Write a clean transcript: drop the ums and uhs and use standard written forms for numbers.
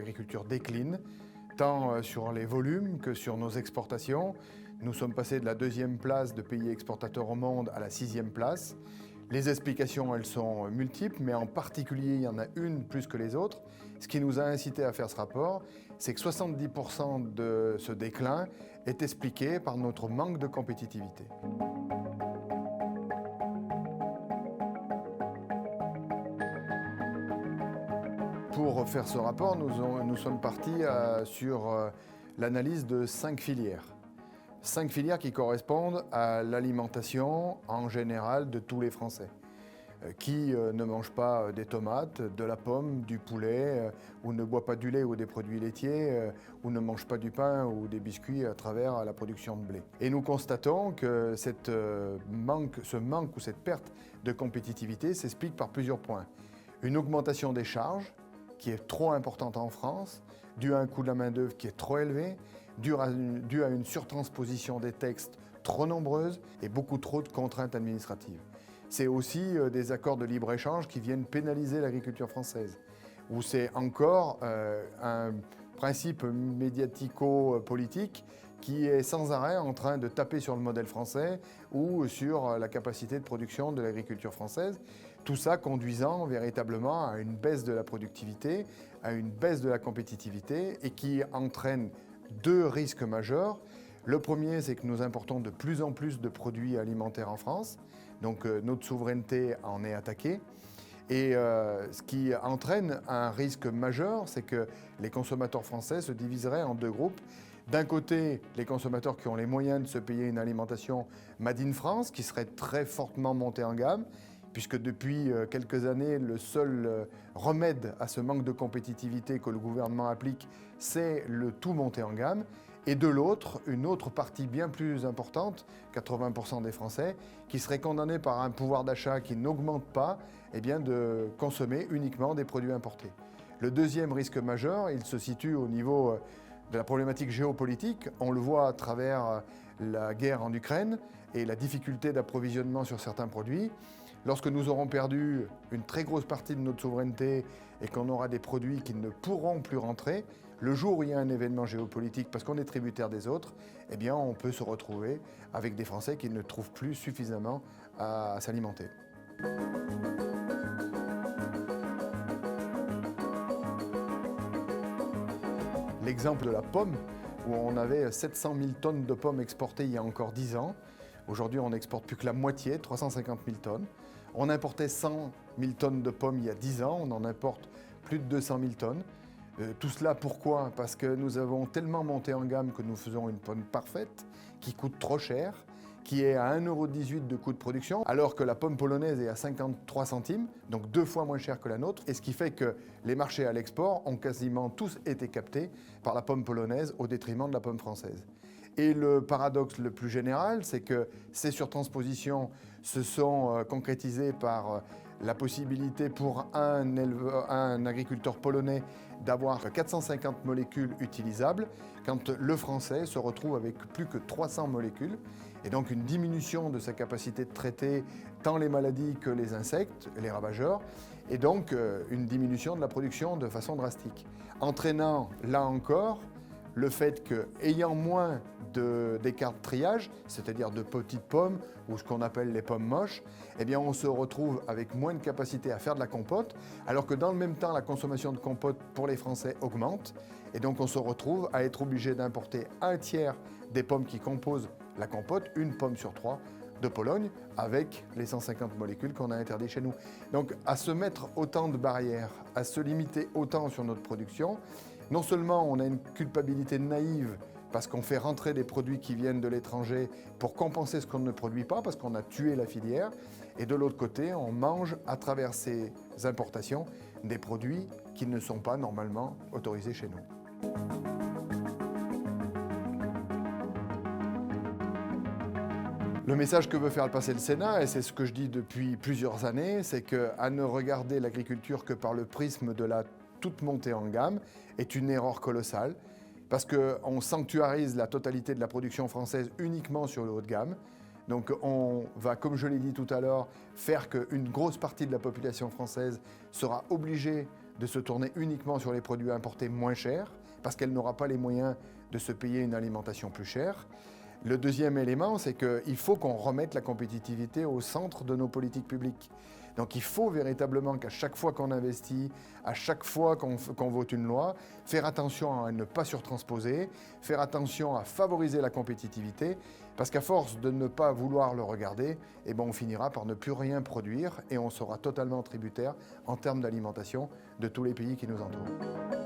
l'agriculture décline, tant sur les volumes que sur nos exportations. Nous sommes passés de la 2e place de pays exportateurs au monde à la 6e place. Les explications, elles sont multiples, mais en particulier, il y en a une plus que les autres. Ce qui nous a incité à faire ce rapport, c'est que 70% de ce déclin est expliqué par notre manque de compétitivité. Pour faire ce rapport, nous sommes partis sur l'analyse de 5 filières. 5 filières qui correspondent à l'alimentation en général de tous les Français. Qui ne mange pas des tomates, de la pomme, du poulet, ou ne boit pas du lait ou des produits laitiers, ou ne mange pas du pain ou des biscuits à travers la production de blé. Et nous constatons que ce manque ou cette perte de compétitivité s'explique par plusieurs points. Une augmentation des charges qui est trop importante en France, due à un coût de la main-d'œuvre qui est trop élevé, due à une surtransposition des textes trop nombreuses et beaucoup trop de contraintes administratives. C'est aussi des accords de libre-échange qui viennent pénaliser l'agriculture française, où c'est encore un principe médiatico-politique qui est sans arrêt en train de taper sur le modèle français ou sur la capacité de production de l'agriculture française. Tout ça conduisant véritablement à une baisse de la productivité, à une baisse de la compétitivité et qui entraîne 2 risques majeurs. Le premier, c'est que nous importons de plus en plus de produits alimentaires en France, donc notre souveraineté en est attaquée. Et ce qui entraîne un risque majeur, c'est que les consommateurs français se diviseraient en 2 groupes. D'un côté, les consommateurs qui ont les moyens de se payer une alimentation Made in France, qui serait très fortement montée en gamme, puisque depuis quelques années, le seul remède à ce manque de compétitivité que le gouvernement applique, c'est le tout monter en gamme. Et de l'autre, une autre partie bien plus importante, 80% des Français, qui seraient condamnés par un pouvoir d'achat qui n'augmente pas, de consommer uniquement des produits importés. Le deuxième risque majeur, il se situe au niveau de la problématique géopolitique. On le voit à travers la guerre en Ukraine et la difficulté d'approvisionnement sur certains produits. Lorsque nous aurons perdu une très grosse partie de notre souveraineté et qu'on aura des produits qui ne pourront plus rentrer, le jour où il y a un événement géopolitique parce qu'on est tributaire des autres, on peut se retrouver avec des Français qui ne trouvent plus suffisamment à s'alimenter. L'exemple de la pomme, où on avait 700 000 tonnes de pommes exportées il y a encore 10 ans. Aujourd'hui, on n'exporte plus que la moitié, 350 000 tonnes. On importait 100 000 tonnes de pommes il y a 10 ans, on en importe plus de 200 000 tonnes. Tout cela, pourquoi? Parce que nous avons tellement monté en gamme que nous faisons une pomme parfaite, qui coûte trop cher, qui est à 1,18 € de coût de production, alors que la pomme polonaise est à 53 centimes, donc 2 fois moins cher que la nôtre, et ce qui fait que les marchés à l'export ont quasiment tous été captés par la pomme polonaise au détriment de la pomme française. Et le paradoxe le plus général, c'est que ces surtranspositions se sont concrétisées par la possibilité pour un agriculteur polonais d'avoir 450 molécules utilisables, quand le français se retrouve avec plus que 300 molécules, et donc une diminution de sa capacité de traiter tant les maladies que les insectes, les ravageurs, et donc une diminution de la production de façon drastique, entraînant là encore le fait qu'ayant moins d'écart de triage, c'est-à-dire de petites pommes ou ce qu'on appelle les pommes moches, on se retrouve avec moins de capacité à faire de la compote, alors que dans le même temps, la consommation de compote pour les Français augmente, et donc on se retrouve à être obligé d'importer 1/3 des pommes qui composent la compote, une pomme sur 3 de Pologne, avec les 150 molécules qu'on a interdites chez nous. Donc à se mettre autant de barrières, à se limiter autant sur notre production, non seulement on a une culpabilité naïve parce qu'on fait rentrer des produits qui viennent de l'étranger pour compenser ce qu'on ne produit pas, parce qu'on a tué la filière, et de l'autre côté, on mange à travers ces importations des produits qui ne sont pas normalement autorisés chez nous. Le message que veut faire passer le Sénat, et c'est ce que je dis depuis plusieurs années, c'est qu'à ne regarder l'agriculture que par le prisme de la toute montée en gamme est une erreur colossale, parce qu'on sanctuarise la totalité de la production française uniquement sur le haut de gamme. Donc on va, comme je l'ai dit tout à l'heure, faire qu'une grosse partie de la population française sera obligée de se tourner uniquement sur les produits importés moins chers, parce qu'elle n'aura pas les moyens de se payer une alimentation plus chère. Le deuxième élément, c'est qu'il faut qu'on remette la compétitivité au centre de nos politiques publiques. Donc il faut véritablement qu'à chaque fois qu'on investit, à chaque fois qu'on vote une loi, faire attention à ne pas surtransposer, faire attention à favoriser la compétitivité, parce qu'à force de ne pas vouloir le regarder, eh ben on finira par ne plus rien produire et on sera totalement tributaire en termes d'alimentation de tous les pays qui nous entourent.